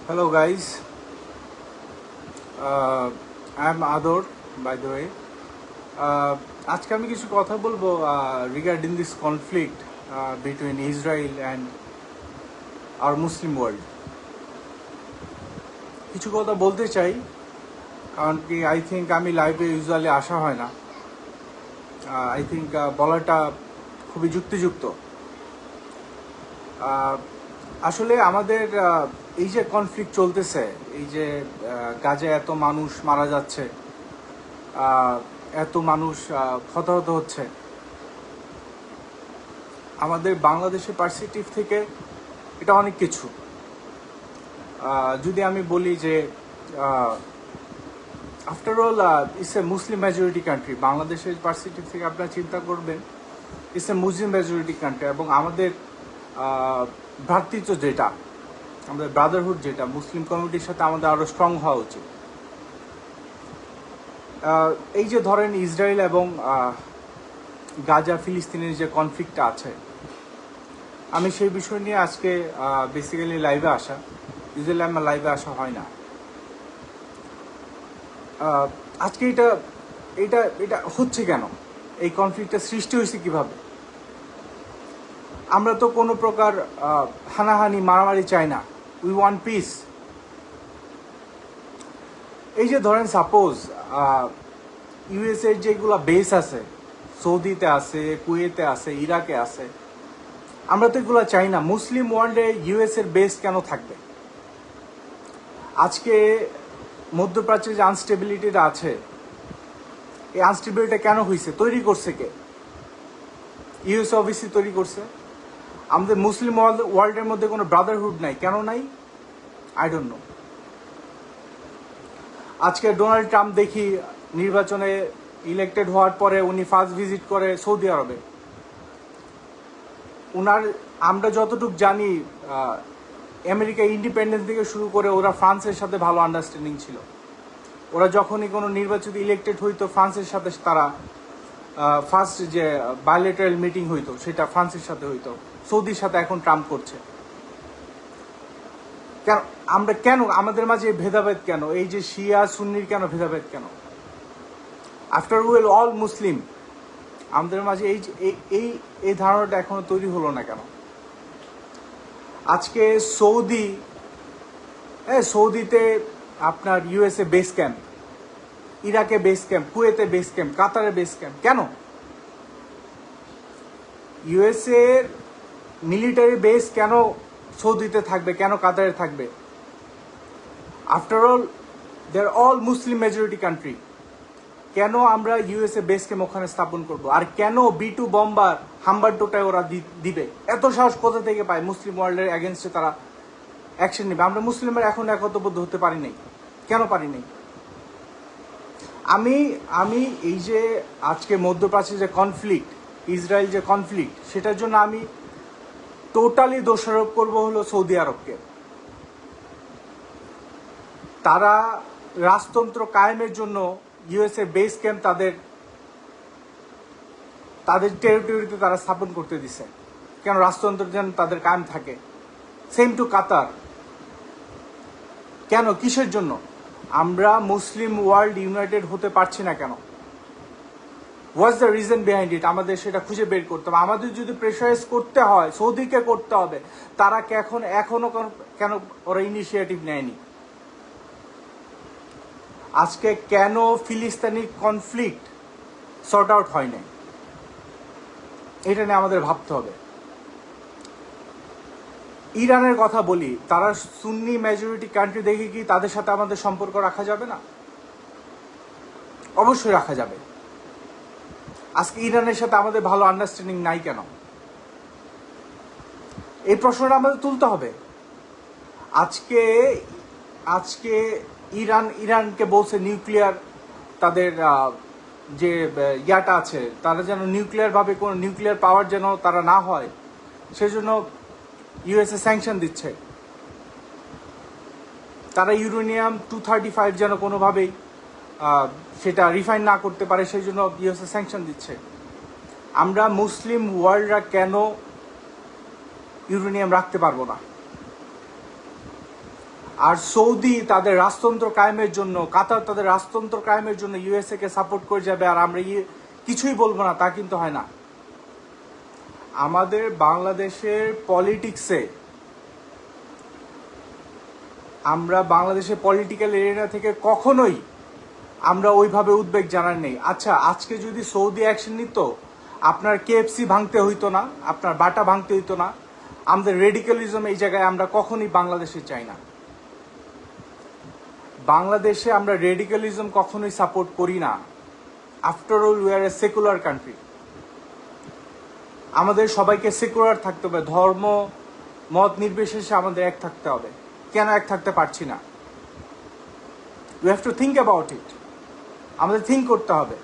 Hello guys, I am Ador by the way. আজকে আমি কিছু কথা বলবো regarding this conflict between Israel and our Muslim world. কিছু কথা বলতে চাই কারণ কি আই থিঙ্ক আমি লাইভে ইউজুয়ালি আসা হয় না। আই থিঙ্ক বলাটা খুবই যুক্তিযুক্ত। আসলে আমাদের এই যে কনফ্লিক্ট চলতেছে, এই যে গাজায় এত মানুষ মারা যাচ্ছে, এত মানুষ হতাহত হচ্ছে, আমাদের বাংলাদেশের পার্সপেক্টিভ থেকে এটা অনেক কিছু। যদি আমি বলি যে after all it's a Muslim majority country, বাংলাদেশের পার্সপেক্টিভ থেকে আপনারা চিন্তা করবেন it's a Muslim majority country, এবং আমাদের ভ্রাতৃত্ব যেটা, আমাদের ব্রাদারহুড যেটা মুসলিম কমিউনিটির সাথে আমাদের আরও স্ট্রং হওয়া উচিত। এই যে ধরেন ইসরায়েল এবং গাজা ফিলিস্তিনের যে কনফ্লিক্টটা আছে, আমি সেই বিষয় নিয়ে আজকে বেসিক্যালি লাইভে আসা। ইউজুয়ালি আমার লাইভে আসা হয় না। আজকে এটা এটা এটা হচ্ছে কেন, এই কনফ্লিক্টটা সৃষ্টি হয়েছে কিভাবে? আমরা তো কোনো প্রকার হানাহানি মারামারি চাই না, উই ওয়ান্ট পিস। এই যে ধরেন সাপোজ ইউএসএর যেগুলো বেস আছে, সৌদিতে আছে, কুয়েতে আছে, ইরাকে আছে, আমরা তো এগুলো চাই না। মুসলিম ওয়ার্ল্ডে ইউএসএর বেস কেন থাকবে? আজকে মধ্যপ্রাচ্যে যে আনস্টেবিলিটিটা আছে, এই আনস্টেবিলিটি কেন হয়েছে? তৈরি করছে কে? ইউএসএ অবভিয়াসলি তৈরি করছে। আমাদের মুসলিম ওয়ার্ল্ডের মধ্যে কোনো ব্রাদারহুড নাই, কেন নাই? I don't know. আজকে ডোনাল্ড ট্রাম্প দেখি নির্বাচনে ইলেক্টেড হওয়ার পরে উনি ফার্স্ট ভিজিট করে সৌদি আরবে। ওনার, আমরা যতটুকু জানি, আমেরিকা ইন্ডিপেন্ডেন্স থেকে শুরু করে ওরা ফ্রান্সের সাথে ভালো আন্ডারস্ট্যান্ডিং ছিল। ওরা যখনই কোনো নির্বাচিত ইলেক্টেড হইতো, ফ্রান্সের সাথে তারা ফার্স্ট যে বায়োলেটারাল মিটিং হইতো সেটা ফ্রান্সের সাথে হইতো। সৌদির সাথে এখন ট্রাম্প করছে। কেন আমরা, কেন আমাদের মাঝে ভেদাভেদ কেন? এই যে শিয়া সুন্নির কেন ভেদাভেদ কেন? আফটার ওয়েল অল মুসলিম। আমাদের মাঝে এই এই এই ধারণাটা এখনো তৈরি হলো না কেন? আজকে সৌদিতে আপনার ইউএসএ বেস ক্যাম্প, ইরাকে বেস ক্যাম্প, কুয়েতে বেস ক্যাম্প, কাতারে বেস ক্যাম্প, কেন? ইউএসএ এর মিলিটারি বেস কেন সৌদিতে থাকবে, কেন কাতারে থাকবে? আফটার অল দে আর অল মুসলিম মেজরিটি কান্ট্রি। কেন আমরা ইউএসএ বেস ক্যাম্প ওখানে স্থাপন করব? আর কেন B2 বম্বার হাম্বারটোটায় ওরা দিবে? এত সাহস কোথা থেকে পায়? মুসলিম ওয়ার্ল্ডের এগেনস্টে তারা অ্যাকশন নেবে। আমরা মুসলিমরা এখন একতাবদ্ধ হতে পারি নাই, কেন পারি নাই? আমি এই যে আজকে মধ্যপ্রাচ্যে যে কনফ্লিক্ট, ইসরায়েল যে কনফ্লিক্ট, সেটার জন্য আমি টোটালি দোষারোপ করব হলো সৌদি আরবকে। তারা রাজতন্ত্র কায়েমের জন্য ইউএসএ বেস ক্যাম্প তাদের টেরিটরিতে তারা স্থাপন করতে দিছে। কেন? রাজতন্ত্র যেন তাদের কায়েম থাকে। সেম টু কাতার। কেন? কিসের জন্য? আমরা মুসলিম ওয়ার্ল্ড ইউনাইটেড হতে পারছি না কেন? What's the reason behind it? আমাদের সেটা খুঁজে বের করতে হবে। আমাদের যদি প্রেশারাইজ করতে হয়, সৌদিকে করতে হবে। তারা এখনো কেন ওরা ইনিশিয়েটিভ নেয়নি? আজকে কেন ফিলিস্তিনি কনফ্লিক্ট সর্ট আউট হয় নাই? এটা নিয়ে আমাদের ভাবতে হবে। ইরানের কথা বলি, তারা সুন্নি মেজরিটি কান্ট্রি দেখে কি তাদের সাথে আমাদের সম্পর্ক রাখা যাবে না? অবশ্যই রাখা যাবে। আজকে ইরানের সাথে আমাদের ভালো আন্ডারস্ট্যান্ডিং নাই কেন? এই প্রশ্নটা আমাদের তুলতে হবে। আজকে ইরানকে বলছে নিউক্লিয়ার, তাদের যে ইয়াটা আছে, তারা যেন নিউক্লিয়ারভাবে কোনো নিউক্লিয়ার পাওয়ার যেন তারা না হয়, সেজন্য ইউএসএ স্যাংশন দিচ্ছে। তারা ইউরেনিয়াম 235 যেন কোনোভাবেই সেটা রিফাইন না করতে পারে, সেই জন্য ইউএসএ স্যাংশন দিচ্ছে। আমরা মুসলিম ওয়ার্ল্ডরা কেন ইউরেনিয়াম রাখতে পারবো না? আর সৌদি তাদের রাজতন্ত্র কায়েমের জন্য, কাতার তাদের রাজতন্ত্র কায়েমের জন্য ইউএসএ কে সাপোর্ট করে যাবে আর আমরা কিছুই বলবো না, তা কিন্তু হয় না। আমাদের বাংলাদেশের পলিটিক্সে, আমরা বাংলাদেশের পলিটিক্যাল এরিয়া থেকে কখনোই আমরা ওইভাবে উদ্বেগ জানার নেই। আচ্ছা, আজকে যদি সৌদি অ্যাকশন নিত, আপনার কেএফসি ভাঙতে হইতো না, আপনার বাটা ভাঙতে হইতো না। আমাদের রেডিক্যালিজম এই জায়গায় আমরা কখনোই বাংলাদেশে চাই না। বাংলাদেশে আমরা রেডিক্যালিজম কখনোই সাপোর্ট করি না। After all we are A secular country. আমাদের সবাইকে সেকুলার থাকতে হবে, ধর্ম মত নির্বিশেষে আমাদের এক থাকতে হবে। কেন এক থাকতে পারছি না? We have to think about it. আমাদের থিঙ্ক করতে হবে।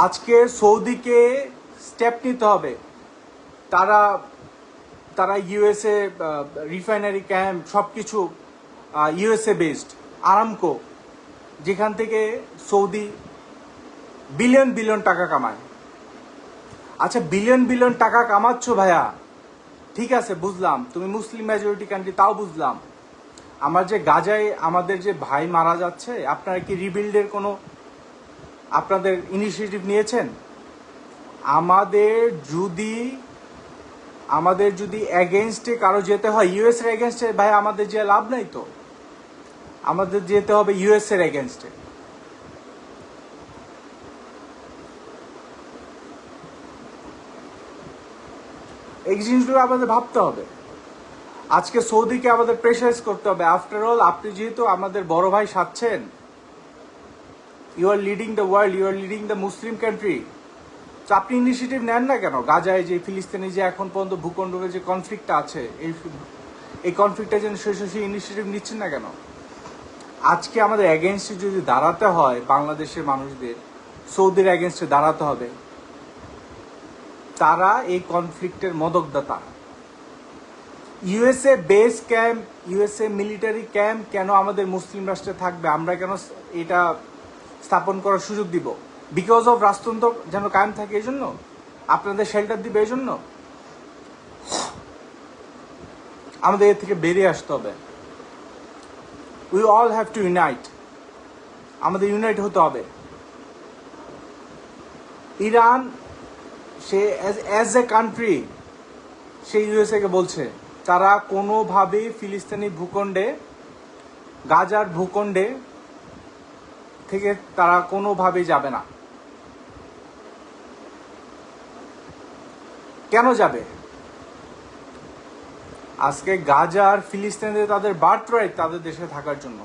আজকে সৌদিকে স্টেপ নিতে হবে। তারা তারা ইউএসএ রিফাইনারি ক্যাম্প সব কিছু ইউএসএ বেসড, আরামকো, যেখান থেকে সৌদি বিলিয়ন বিলিয়ন টাকা কামায়। আচ্ছা, বিলিয়ন বিলিয়ন টাকা কামাচ্ছ ভাইয়া, ঠিক আছে, বুঝলাম তুমি মুসলিম মেজরিটি কান্ট্রি, তাও বুঝলাম। আমার যে গাজায় আমাদের যে ভাই মারা যাচ্ছে, আপনারা কি রিবিল্ডের কোনো আপনাদের ইনিশিয়েটিভ নিয়েছেন? আমাদের যদি এগেনস্টে কারো যেতে হয়, ইউএস এর এগেনস্টে ভাই আমাদের যে লাভ নাই তো। আমাদের যেতে হবে ইউএস এর এগেনস্টে। এই জিনিসগুলো আমাদের ভাবতে হবে। আজকে সৌদিকে আমাদের প্রেশারাইজ করতে হবে। আফটার অল আপনি যেহেতু আমাদের বড় ভাই সাচ্ছেন, you are leading the world, you are leading the Muslim country, তো আপনি ইনিশিয়েটিভ নেন না কেন? গাজায় যে ফিলিস্তিনি যে এখন পর্যন্ত ভূখণ্ডের যে কনফ্লিক্টটা আছে, এই কনফ্লিক্টটা যেন শেষ সেই ইনিশিয়েটিভ নিচ্ছেন না কেন? আজকে আমাদের এগেনস্টে যদি দাঁড়াতে হয়, বাংলাদেশের মানুষদের সৌদির এগেনস্টে দাঁড়াতে হবে। তারা এই কনফ্লিক্টের মদকদাতা। USA base camp, USA military camp কেন আমাদের মুসলিম রাষ্ট্রে থাকবে? আমরা কেন এটা স্থাপন করার সুযোগ দিব? বিকজ অফ রাজতন্ত্র যেন কায়েম থাকে, এই জন্য আপনাদের শেল্টার দিবে, এই জন্য আমাদের এর থেকে বেরিয়ে আসতে হবে। We all have to unite. আমাদের ইউনাইট হতে হবে। ইরান সে অ্যাজ এ কান্ট্রি সে ইউএসএ কে বলছে তারা কোনোভাবেই ফিলিস্তিনি ভূখণ্ডে, গাজার ভূখণ্ডে থেকে তারা কোনোভাবেই যাবে না। কেন যাবে? আজকে গাজার ফিলিস্তিনিদের তাদের বার্থ রাইট তাদের দেশে থাকার জন্য।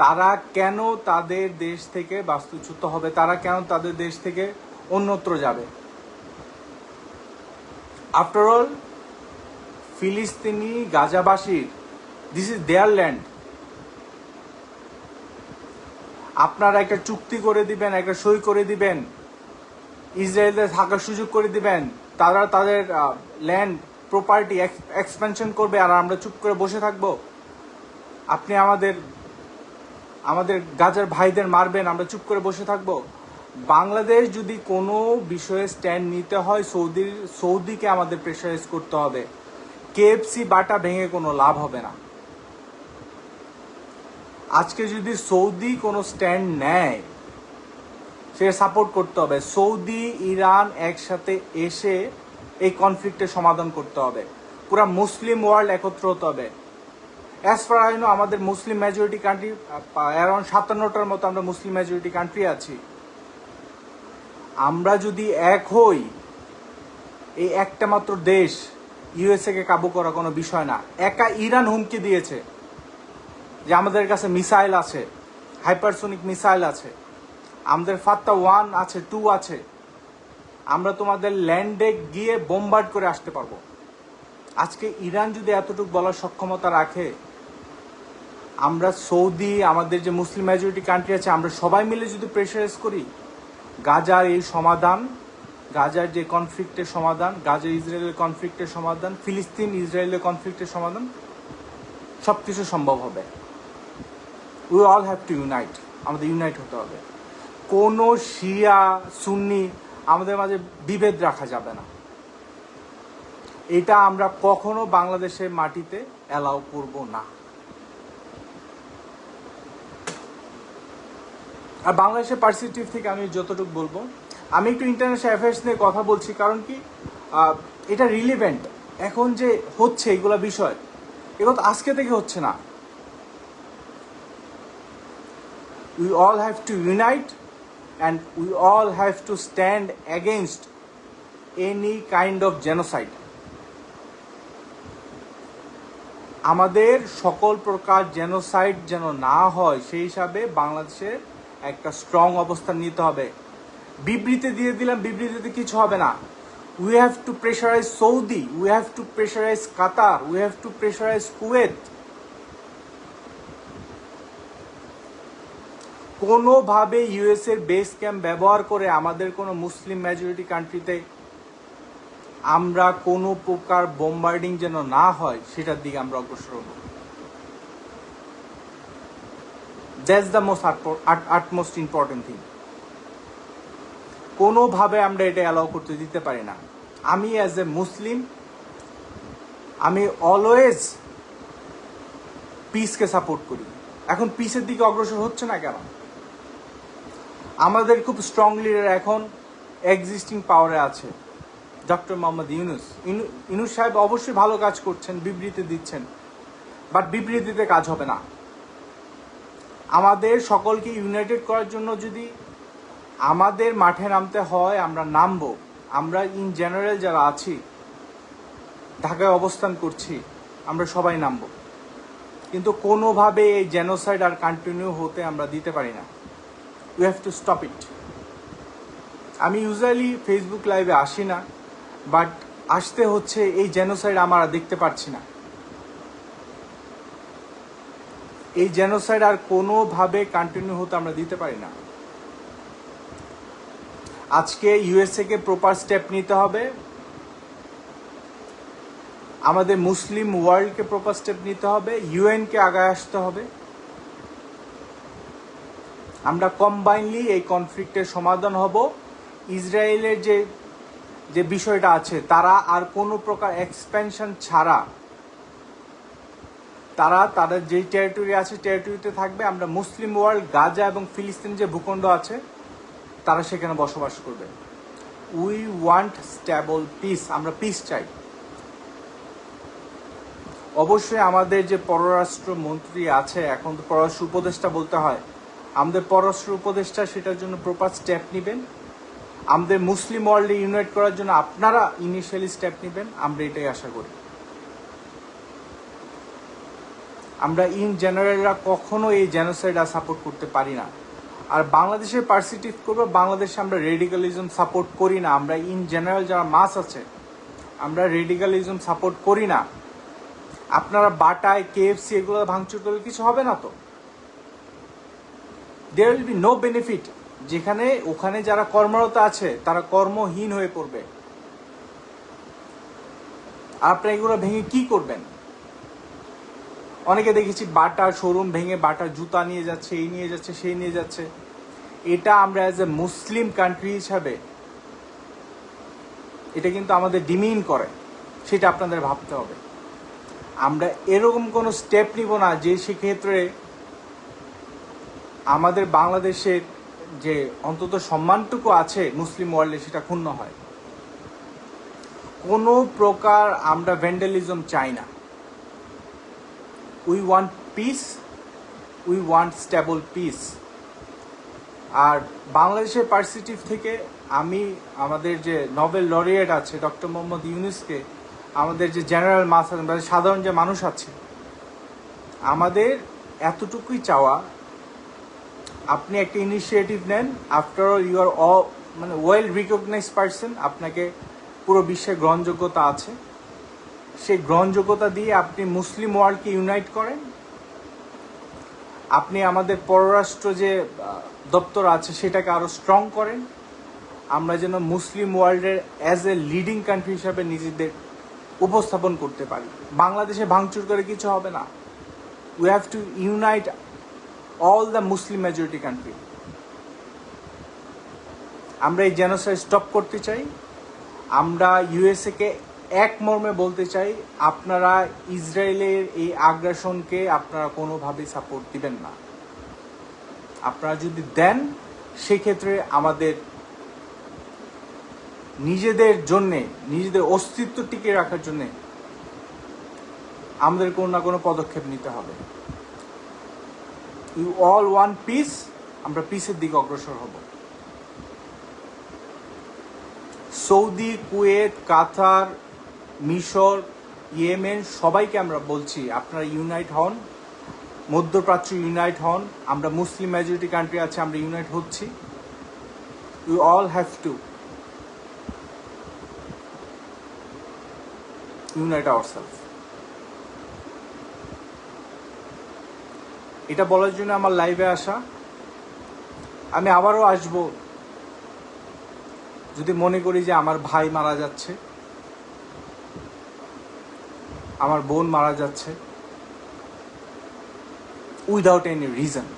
তারা কেন তাদের দেশ থেকে বাস্তুচ্যুত হবে? তারা কেন তাদের দেশ থেকে অন্যত্র যাবে? আফটার অল ফিলিস্তিনি গাজাবাসীর, দিস ইজ দেয়ার ল্যান্ড। আপনারা একটা চুক্তি করে দিবেন, একটা সই করে দিবেন, ইসরায়েলদের থাকার সুযোগ করে দিবেন, তারা তাদের ল্যান্ড প্রপার্টি এক্সপেনশন করবে, আর আমরা চুপ করে বসে থাকবো? আপনি আমাদের গাজার ভাইদের মারবেন, আমরা চুপ করে বসে থাকবো? বাংলাদেশ যদি কোনো বিষয়ে স্ট্যান্ড নিতে হয়, সৌদিকে আমাদের প্রেশারাইজ করতে হবে। কেএফসি বাটা ভেঙে কোনো লাভ হবে না। আজকে যদি সৌদি কোনো স্ট্যান্ড নেয়, সে সাপোর্ট করতে হবে। সৌদি ইরান একসাথে এসে এই কনফ্লিক্টের সমাধান করতে হবে। পুরা মুসলিম ওয়ার্ল্ড একত্র হতে হবে। অ্যাজ ফার আই নো, আমাদের মুসলিম মেজরিটি কান্ট্রি অ্যারাউন্ড 57টার মতো আমরা মুসলিম মেজরিটি কান্ট্রি আছি। আমরা যদি এক হই, এই একটা মাত্র দেশ ইউএসএ কে কাবু করা কোনো বিষয় না। একা ইরান হুমকি দিয়েছে যে আমাদের কাছে মিসাইল আছে, হাইপারসোনিক মিসাইল আছে, আমাদের ফাত্তা 1 আছে, 2 আছে, আমরা তোমাদের ল্যান্ডে গিয়ে বোমবার্ড করে আসতে পারবো। আজকে ইরান যদি এতটুকু বলার সক্ষমতা রাখে, আমরা সৌদি, আমাদের যে মুসলিম মেজরিটি কান্ট্রি আছে, আমরা সবাই মিলে যদি প্রেশারাইজ করি, গাজার এই সমাধান, গাজার যে কনফ্লিক্টের সমাধান, গাজা ইসরায়েলের কনফ্লিক্টের সমাধান, ফিলিস্তিন ইসরায়েলের কনফ্লিক্টের সমাধান, সব কিছু সম্ভব হবে। We all have to unite. আমাদের ইউনাইট হতে হবে। কোনো শিয়া সুন্নি আমাদের মাঝে বিভেদ রাখা যাবে না। এটা আমরা কখনো বাংলাদেশের মাটিতে অ্যালাউ করব না। আর বাংলাদেশের পার্সপেক্টিভ থেকে আমি যতটুকু বলবো, আমি একটু ইন্টারন্যাশনাল অ্যাফেয়ার্স নিয়ে কথা বলছি, কারণ কি এটা রিলেভেন্ট। এখন যে হচ্ছে এগুলা বিষয়, এগুলো তো আজকে থেকে হচ্ছে না। We all have to unite and we all have to stand against any kind of genocide. আমাদের সকল প্রকার জেনোসাইড যেন না হয় সেই হিসাবে বাংলাদেশের একটা স্ট্রং অবস্থান নিতে হবে। বিবৃতি দিয়ে দিলাম, বিবৃতিতে কিছু হবে না। We have to pressurize Saudi, we have to pressurize Qatar, we have to pressurize Kuwait. কোনোভাবে ইউএস এর বেস ক্যাম্প ব্যবহার করে আমাদের কোনো মুসলিম মেজরিটি কান্ট্রিতে আমরা কোনো প্রকার বোমবার্ডিং যেন না হয় সেটার দিকে আমরা অগ্রসর হব। That's the utmost important thing. কোনোভাবে আমরা এটা অ্যালাউ করতে দিতে পারি না। আমি অ্যাজ এ মুসলিম, আমি অলওয়েজ পিসকে সাপোর্ট করি। এখন পিসের দিকে অগ্রসর হচ্ছে না কেন? আমাদের খুব স্ট্রং লিডার এখন এক্সিস্টিং পাওয়ারে আছে, ডক্টর মোহাম্মদ ইউনূস। ইউনূস সাহেব অবশ্যই ভালো কাজ করছেন, বিবৃতি দিচ্ছেন, বাট বিবৃতিতে কাজ হবে না। আমাদের সকলকে ইউনাইটেড করার জন্য যদি আমাদের মাঠে নামতে হয় আমরা নামবো। আমরা ইন জেনারেল যারা আছি, ঢাকায় অবস্থান করছি, আমরা সবাই নামবো। কিন্তু কোনোভাবে এই জেনোসাইড আর কন্টিনিউ হতে আমরা দিতে পারি না। We have to stop it. আমি ইউজুয়ালি ফেসবুক লাইভে আসি না, বাট আসতে হচ্ছে। এই জেনোসাইড আমরা দেখতে পাচ্ছি না। এই জেনোসাইড আর কোনোভাবে কন্টিনিউ হতে আমরা দিতে পারি না। আজকে ইউএসএ কে প্রপার স্টেপ নিতে হবে, আমাদের মুসলিম ওয়ার্ল্ডকে প্রপার স্টেপ নিতে হবে, ইউএনকে আগায় আসতে হবে। আমরা কম্বাইনলি এই কনফ্লিক্টের সমাধান হব। ইসরায়েলের যে বিষয়টা আছে, তারা আর কোনো প্রকার এক্সপেনশন ছাড়া তারা তাদের যেই টেরিটরি আছে টেরিটরিতে থাকবে। আমরা মুসলিম ওয়ার্ল্ড, গাজা এবং ফিলিস্তিন যে ভূখণ্ড আছে তারা সেখানে বসবাস করবে। উই ওয়ান্ট স্টেবল পিস, আমরা পিস চাই। অবশ্যই আমাদের যে পররাষ্ট্র মন্ত্রী আছে, এখন তো পররাষ্ট্র উপদেষ্টা বলতে হয়, আমাদের পররাষ্ট্র উপদেষ্টা সেটার জন্য প্রপার স্টেপ নেবেন। আমাদের মুসলিম ওয়ার্ল্ডে ইউনাইট করার জন্য আপনারা ইনিশিয়ালি স্টেপ নেবেন, আমরা এটাই আশা করি। আমরা ইন জেনারেলরা কখনো এই জেনোসাইড আর সাপোর্ট করতে পারি না। আর বাংলাদেশের পার্সিটিভ করবো, বাংলাদেশে আমরা রেডিকালিজম সাপোর্ট করি না। আমরা ইন জেনারেল যারা মাস আছে, আমরা রেডিকালিজম সাপোর্ট করি না। আপনারা বাটায় কেএফসি এগুলো ভাঙচুর করলে কিছু হবে না তো। There will be no benefit. যেখানে ওখানে যারা কর্মরত আছে তারা কর্মহীন হয়ে পড়বে। আপনারা এগুলো ভেঙে কি করবেন? অনেকে দেখেছি বাটার শোরুম ভেঙে বাটার জুতা নিয়ে যাচ্ছে, এই নিয়ে যাচ্ছে, সেই নিয়ে যাচ্ছে। এটা আমরা অ্যাজ এ মুসলিম কান্ট্রি হিসাবে এটা কিন্তু আমাদের ডিমিন করে, সেটা আপনাদের ভাবতে হবে। আমরা এরকম কোনো স্টেপ নিব না যে সেক্ষেত্রে আমাদের বাংলাদেশের যে অন্তত সম্মানটুকু আছে মুসলিম ওয়ার্ল্ডে সেটা ক্ষুণ্ণ হয়। কোনো প্রকার আমরা ভ্যান্ডালিজম চাই না। We want peace, we want stable peace. আর বাংলাদেশের পার্সপেক্টিভ থেকে আমি আমাদের যে নোবেল লরিয়েট আছে ডক্টর মোহাম্মদ ইউনূসকে, আমাদের যে জেনারেল মাস আছে, সাধারণ যে মানুষ আছে, আমাদের এতটুকুই চাওয়া, আপনি একটা ইনিশিয়েটিভ নেন। আফটার অল ইউ আর মানে ওয়েল রিকগনাইজ পারসন, আপনাকে পুরো বিশ্বে গ্রহণযোগ্যতা আছে। সেই গ্রহণযোগ্যতা দিয়ে আপনি মুসলিম ওয়ার্ল্ডকে ইউনাইট করেন। আপনি আমাদের পররাষ্ট্র যে দপ্তর আছে সেটাকে আরও স্ট্রং করেন। আমরা যেন মুসলিম ওয়ার্ল্ডের অ্যাজ এ লিডিং কান্ট্রি হিসাবে নিজেদের উপস্থাপন করতে পারি। বাংলাদেশে ভাঙচুর করে কিছু হবে না। We have to unite all the Muslim majority country. আমরা এই জেনোসাইড স্টপ করতে চাই। আমরা ইউএসএ কে এক মর্মে বলতে চাই, আপনারা ইসরায়েলের এই আগ্রাসনকে আপনারা কোনোভাবেই সাপোর্ট দিবেন না। আপনারা যদি দেন, সেক্ষেত্রে আমাদের নিজেদের জন্যে, নিজেদের অস্তিত্ব টিকিয়ে রাখার জন্যে আমাদের কোনো না কোনো পদক্ষেপ নিতে হবে। ইউ অল ওয়ান পিস, আমরা পিসের দিকে অগ্রসর হব। সৌদি, কুয়েত, কাতার, মিশর, ইয়েমেন সবাইকে আমরা বলছি, আপনারা ইউনাইট হন, মধ্যপ্রাচ্য ইউনাইট হন। আমরা মুসলিম মেজরিটি কান্ট্রি আছে, আমরা ইউনাইট হচ্ছি। You all have to unite ourselves. এটা বলার জন্য আমার লাইভে আসা। আমি আবারও আসব যদি মনে করি যে আমার ভাই মারা যাচ্ছে, আমার বোন মারা যাচ্ছে উইদাউট এনি রিজন।